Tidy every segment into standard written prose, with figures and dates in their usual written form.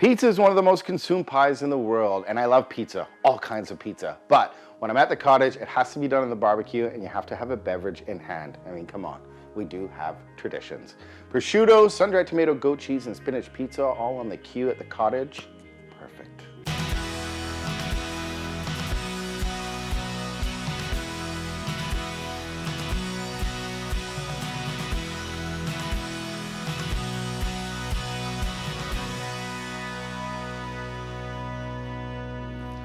Pizza is one of the most consumed pies in the world, and I love pizza, all kinds of pizza. But when I'm at the Cottage, it has to be done on the barbecue, and you have to have a beverage in hand. I mean, come on, we do have traditions. Prosciutto, sun-dried tomato, goat cheese, and spinach pizza, all on the queue at the Cottage. Perfect.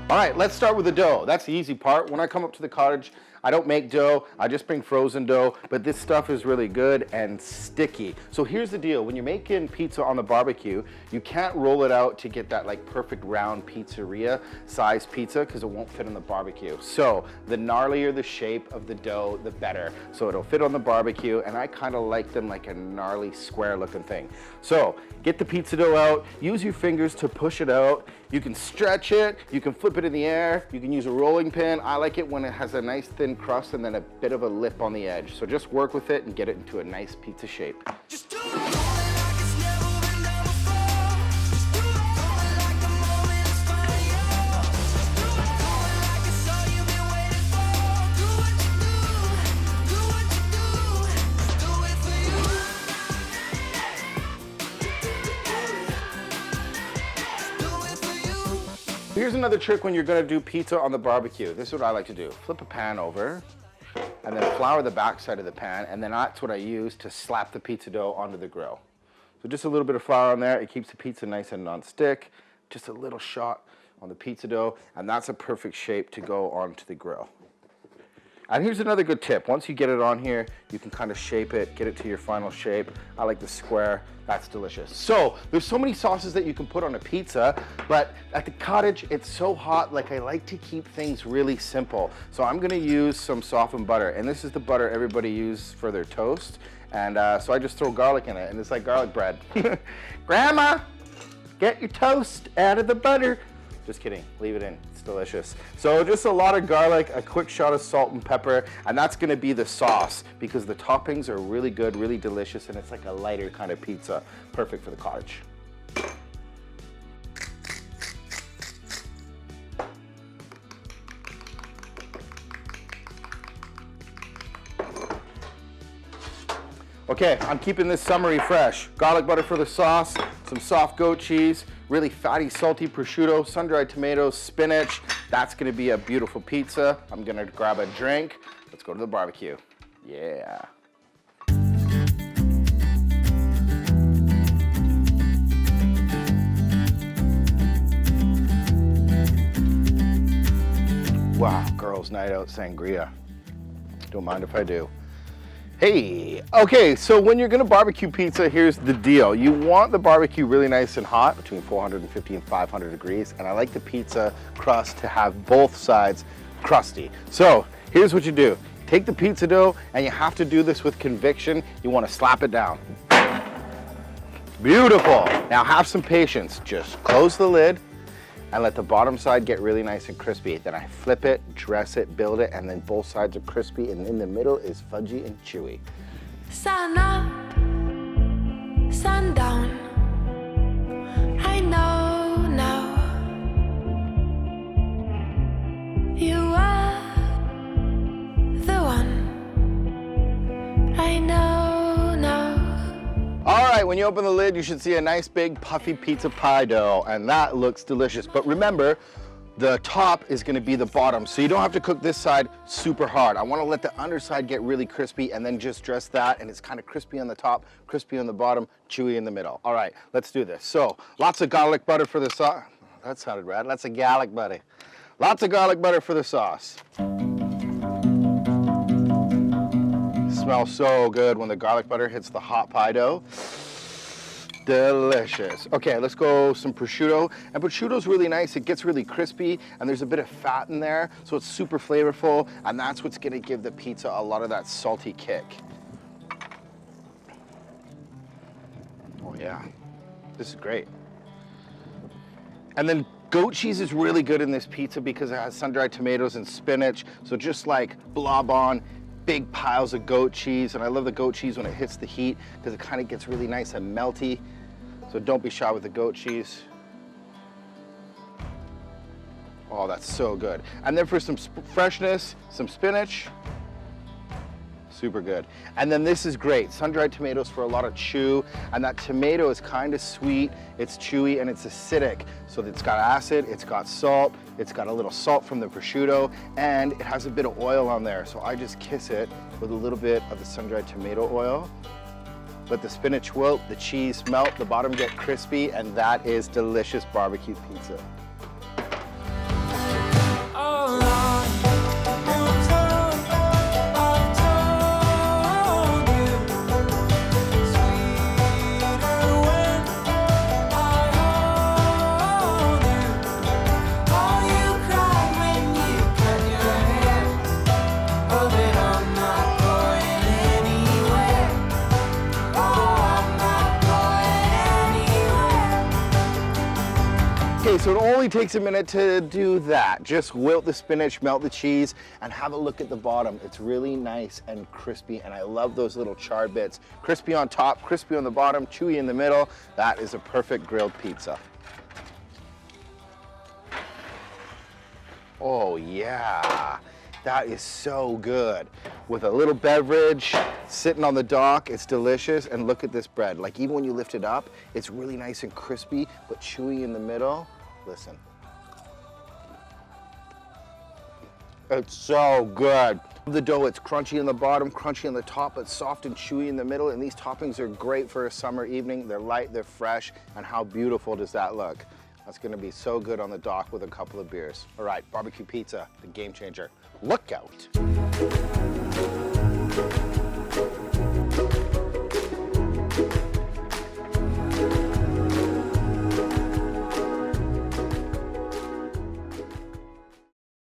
All right, let's start with the dough. That's the easy part. When I come up to the Cottage, I don't make dough, I just bring frozen dough, but this stuff is really good and sticky. So here's the deal, when you're making pizza on the barbecue, you can't roll it out to get that like perfect round pizzeria size pizza because it won't fit on the barbecue. So the gnarlier the shape of the dough, the better. So it'll fit on the barbecue, and I kind of like them like a gnarly square looking thing. So get the pizza dough out, use your fingers to push it out. You can stretch it, you can flip it in the air, you can use a rolling pin. I like it when it has a nice thin crust and then a bit of a lip on the edge. So just work with it and get it into a nice pizza shape. Just do it. Like it's never been done before. Just do it. Like the moment is finally yours. Do it. Like it's all you've been waiting for. Do what you do. Do what you do. Do it for you. Do it for you. Here's another trick when you're gonna do pizza on the barbecue. This is what I like to do. Flip a pan over and then flour the back side of the pan, and then that's what I use to slap the pizza dough onto the grill. So just a little bit of flour on there, it keeps the pizza nice and non-stick. Just a little shot on the pizza dough, and that's a perfect shape to go onto the grill. And here's another good tip. Once you get it on here, you can kind of shape it, get it to your final shape. I like the square, that's delicious. So there's so many sauces that you can put on a pizza, but at the Cottage, it's so hot, like I like to keep things really simple. So I'm gonna use some softened butter, and this is the butter everybody uses for their toast. And so I just throw garlic in it, and it's like garlic bread. Grandma, get your toast out of the butter. Just kidding, leave it in, it's delicious. So just a lot of garlic, a quick shot of salt and pepper, and that's gonna be the sauce because the toppings are really good, really delicious, and it's like a lighter kind of pizza. Perfect for the Cottage. Okay, I'm keeping this summery fresh. Garlic butter for the sauce, some soft goat cheese, really fatty, salty prosciutto, sun-dried tomatoes, spinach. That's gonna be a beautiful pizza. I'm gonna grab a drink. Let's go to the barbecue. Yeah. Wow, girls' night out sangria. Don't mind if I do. Hey, okay, so when you're gonna barbecue pizza, here's the deal. You want the barbecue really nice and hot, between 450 and 500 degrees, and I like the pizza crust to have both sides crusty. So here's what you do. Take the pizza dough, and you have to do this with conviction. You wanna slap it down. Beautiful. Now have some patience. Just close the lid and let the bottom side get really nice and crispy. Then I flip it, dress it, build it, and then both sides are crispy, and in the middle is fudgy and chewy. Sun up, sun down. I know now. You are the one. I know now. All right, when you open the lid, you should see a nice big puffy pizza pie dough, and that looks delicious. But remember, the top is gonna be the bottom, so you don't have to cook this side super hard. I wanna let the underside get really crispy and then just dress that, and it's kind of crispy on the top, crispy on the bottom, chewy in the middle. All right, let's do this. So, lots of garlic butter for the sauce. That sounded rad, lots of garlic butter. Lots of garlic butter for the sauce. Smells so good when the garlic butter hits the hot pie dough. Delicious. Okay, let's go some prosciutto. And prosciutto's really nice. It gets really crispy, and there's a bit of fat in there, so it's super flavorful, and that's what's gonna give the pizza a lot of that salty kick. Oh yeah, this is great. And then goat cheese is really good in this pizza because it has sun-dried tomatoes and spinach, so just like blob on big piles of goat cheese, and I love the goat cheese when it hits the heat because it kind of gets really nice and melty. So don't be shy with the goat cheese. Oh, that's so good. And then for some freshness, some spinach. Super good. And then this is great. Sun-dried tomatoes for a lot of chew. And that tomato is kind of sweet, it's chewy, and it's acidic. So it's got acid, it's got salt, it's got a little salt from the prosciutto, and it has a bit of oil on there. So I just kiss it with a little bit of the sun-dried tomato oil. Let the spinach wilt, the cheese melt, the bottom get crispy, and that is delicious barbecue pizza. Okay, so it only takes a minute to do that. Just wilt the spinach, melt the cheese, and have a look at the bottom. It's really nice and crispy, and I love those little char bits. Crispy on top, crispy on the bottom, chewy in the middle. That is a perfect grilled pizza. Oh yeah, that is so good. With a little beverage, sitting on the dock, it's delicious. And look at this bread. Like even when you lift it up, it's really nice and crispy, but chewy in the middle. Listen. It's so good. The dough, it's crunchy in the bottom, crunchy on the top, but soft and chewy in the middle. And these toppings are great for a summer evening. They're light, they're fresh, and how beautiful does that look? That's gonna be so good on the dock with a couple of beers. All right, barbecue pizza, the game changer. Look out.